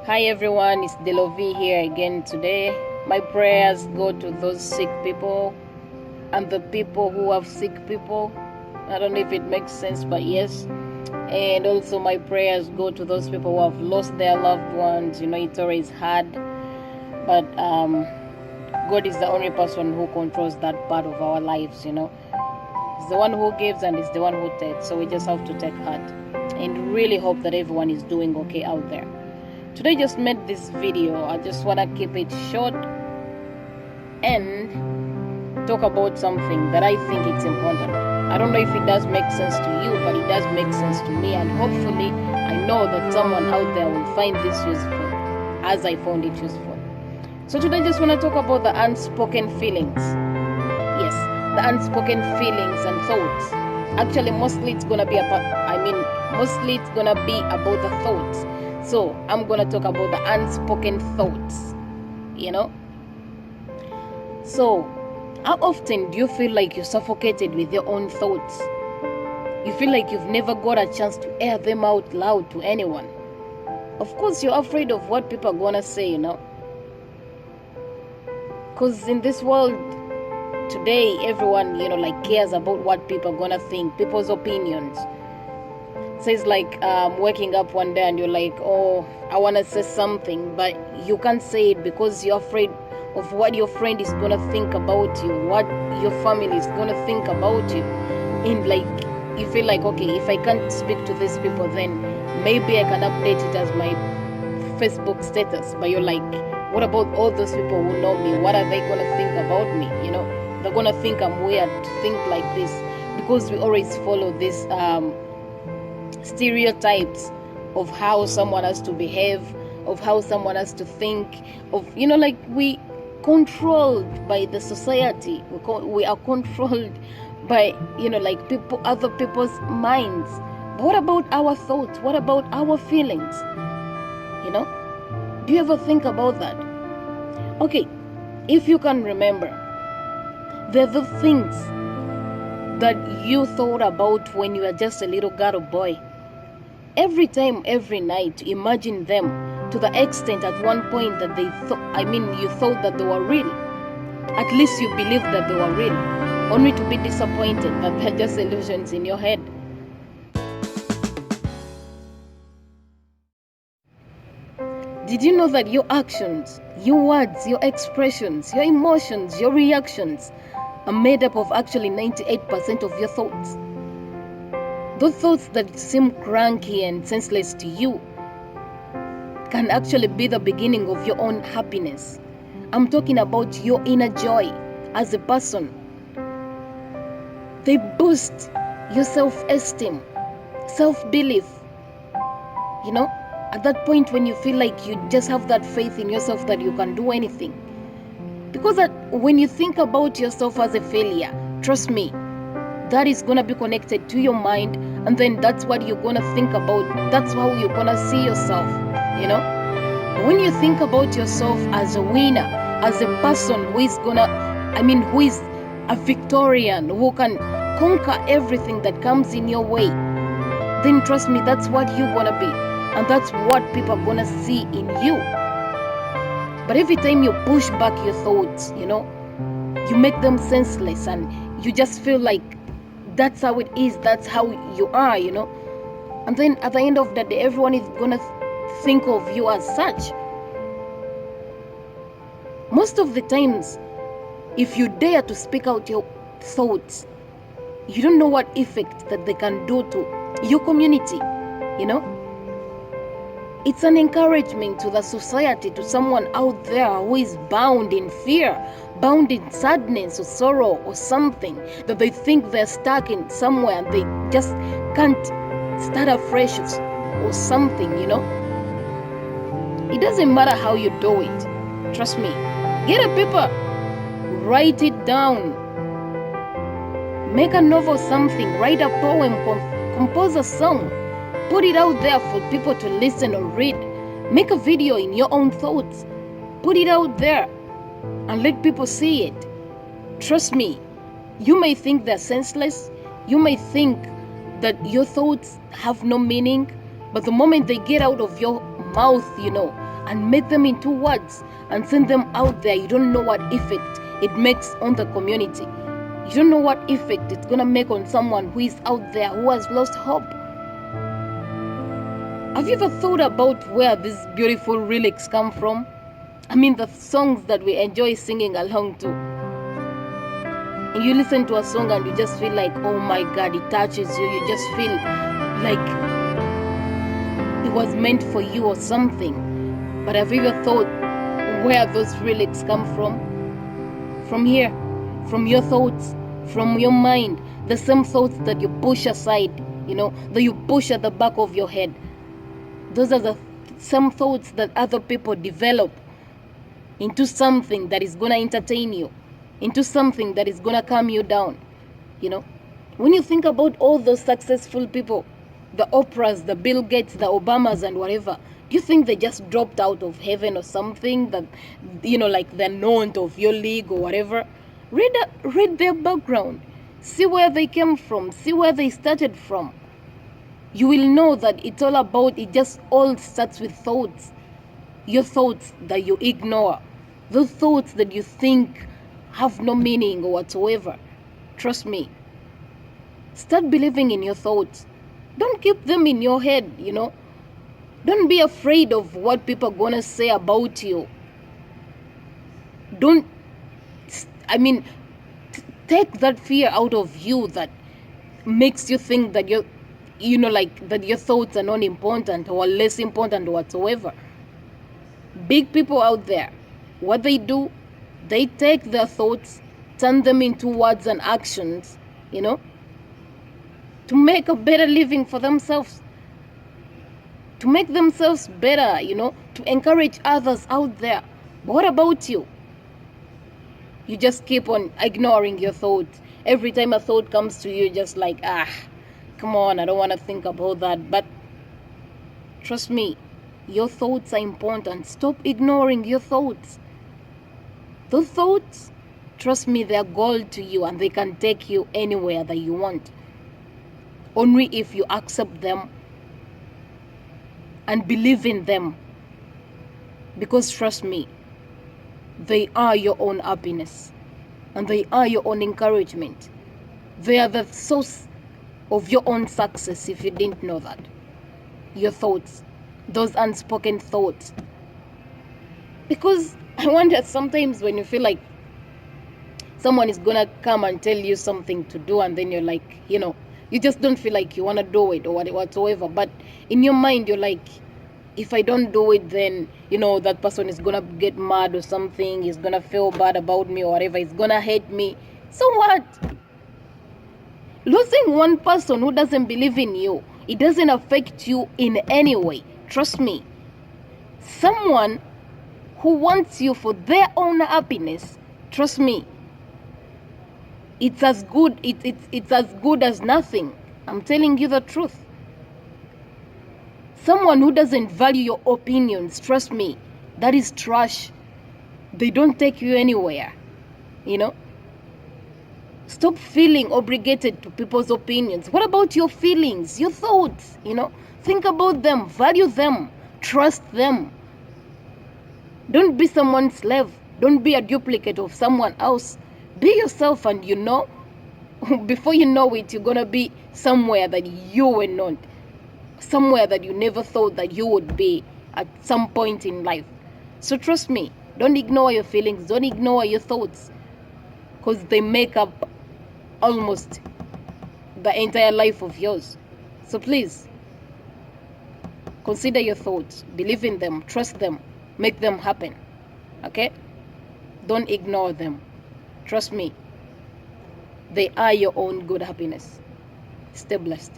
Hi everyone, it's Delovi here again today. My prayers go to those sick people and the people who have sick people. I don't know if it makes sense, but yes. And also my prayers go to those people who have lost their loved ones. It's always hard, but God is the only person who controls that part of our lives. It's the one who gives and it's the one who takes. So we just have to take heart and really hope that everyone is doing okay out there. Today just made this video. I just want to keep it short and talk about something that I think it's important. I don't know if it does make sense to you, but it does make sense to me, and hopefully I know that someone out there will find this useful as I found it useful. So today I just want to talk about the unspoken feelings. Yes, the unspoken feelings and thoughts. Actually, mostly it's gonna be about the thoughts. So I'm gonna talk about the unspoken thoughts. So how often do you feel like you're suffocated with your own thoughts? You feel like you've never got a chance to air them out loud to anyone. Of course, you're afraid of what people are gonna say, because in this world today, everyone cares about what people are gonna think, people's opinions. So it's like waking up one day and you're like, oh, I want to say something, but you can't say it because you're afraid of what your friend is gonna think about you, what your family is gonna think about you. And you feel like, okay, if I can't speak to these people, then maybe I can update it as my Facebook status. But you're like, what about all those people who know me? What are they gonna think about me? They're gonna think I'm weird to think like this, because we always follow this stereotypes of how someone has to behave, of how someone has to think, of we controlled by the society. We are controlled by other people's minds. But what about our thoughts? What about our feelings? Do you ever think about that? Okay, if you can remember, they're the things that you thought about when you were just a little girl or boy. Every time, every night, imagine them to the extent at one point that you thought that they were real. At least you believed that they were real, only to be disappointed that they're just illusions in your head. Did you know that your actions, your words, your expressions, your emotions, your reactions are made up of actually 98% of your thoughts? Those thoughts that seem cranky and senseless to you can actually be the beginning of your own happiness. I'm talking about your inner joy as a person. They boost your self-esteem, self-belief. At that point when you feel like you just have that faith in yourself that you can do anything. Because when you think about yourself as a failure, trust me, that is going to be connected to your mind, and then that's what you're going to think about. That's how you're going to see yourself. When you think about yourself as a winner, as a person who is who is a Victorian, who can conquer everything that comes in your way, then trust me, that's what you're going to be, and that's what people are going to see in you. But every time you push back your thoughts, you make them senseless, and you just feel like that's how it is, that's how you are, and then at the end of the day, everyone is gonna think of you as such. Most of the times, if you dare to speak out your thoughts, you don't know what effect that they can do to your community. It's an encouragement to the society, to someone out there who is bound in fear, bound in sadness or sorrow or something, that they think they're stuck in somewhere and they just can't start afresh or something. It doesn't matter how you do it. Trust me. Get a paper, write it down, make a novel, something, write a poem, compose a song. Put it out there for people to listen or read. Make a video in your own thoughts. Put it out there and let people see it. Trust me, you may think they're senseless. You may think that your thoughts have no meaning. But the moment they get out of your mouth, and make them into words and send them out there. You don't know what effect it makes on the community. You don't know what effect it's gonna make on someone who is out there who has lost hope. Have you ever thought about where these beautiful lyrics come from? I mean, the songs that we enjoy singing along to. And you listen to a song and you just feel like, oh my God, it touches you. You just feel like it was meant for you or something. But have you ever thought where those lyrics come from? From here, from your thoughts, from your mind, the same thoughts that you push aside, that you push at the back of your head. Those are the some thoughts that other people develop into something that is going to entertain you, into something that is going to calm you down. When you think about all those successful people, the Oprahs, the Bill Gates, the Obamas and whatever, do you think they just dropped out of heaven or something, that like they're not of your league or whatever? Read their background, see where they came from, see where they started from. You will know that it's all about, it just all starts with thoughts. Your thoughts that you ignore, those thoughts that you think have no meaning or whatsoever. Trust me, start believing in your thoughts. Don't keep them in your head. Don't be afraid of what people are gonna say about you. Take that fear out of you that makes you think that that your thoughts are not important or less important whatsoever. Big people out there, what they do, they take their thoughts, turn them into words and actions, to make a better living for themselves, to make themselves better, to encourage others out there. But what about you? You just keep on ignoring your thoughts. Every time a thought comes to you, just like, come on, I don't want to think about that. But trust me, your thoughts are important. Stop ignoring your thoughts. Those thoughts, trust me, they're gold to you and they can take you anywhere that you want. Only if you accept them and believe in them. Because trust me, they are your own happiness and they are your own encouragement. They are the source of your own success if you didn't know that. Your thoughts, those unspoken thoughts. Because I wonder sometimes when you feel like someone is gonna come and tell you something to do and then you're like, you just don't feel like you want to do it or whatsoever. But in your mind, you're like, if I don't do it, then, that person is going to get mad or something. He's going to feel bad about me or whatever. He's going to hate me. So what? Losing one person who doesn't believe in you, it doesn't affect you in any way. Trust me. Someone who wants you for their own happiness, trust me, it's as good, it's as good as nothing. I'm telling you the truth. Someone who doesn't value your opinions, trust me, that is trash. They don't take you anywhere. Stop feeling obligated to people's opinions. What about your feelings, your thoughts? Think about them, value them, trust them. Don't be someone's slave. Don't be a duplicate of someone else. Be yourself, and before you know it, you're gonna be somewhere that you were not. Somewhere that you never thought that you would be at some point in life. So trust me, don't ignore your feelings, don't ignore your thoughts, because they make up almost the entire life of yours. So please, consider your thoughts, believe in them, trust them, make them happen. Okay? Don't ignore them. Trust me, they are your own good happiness. Stay blessed.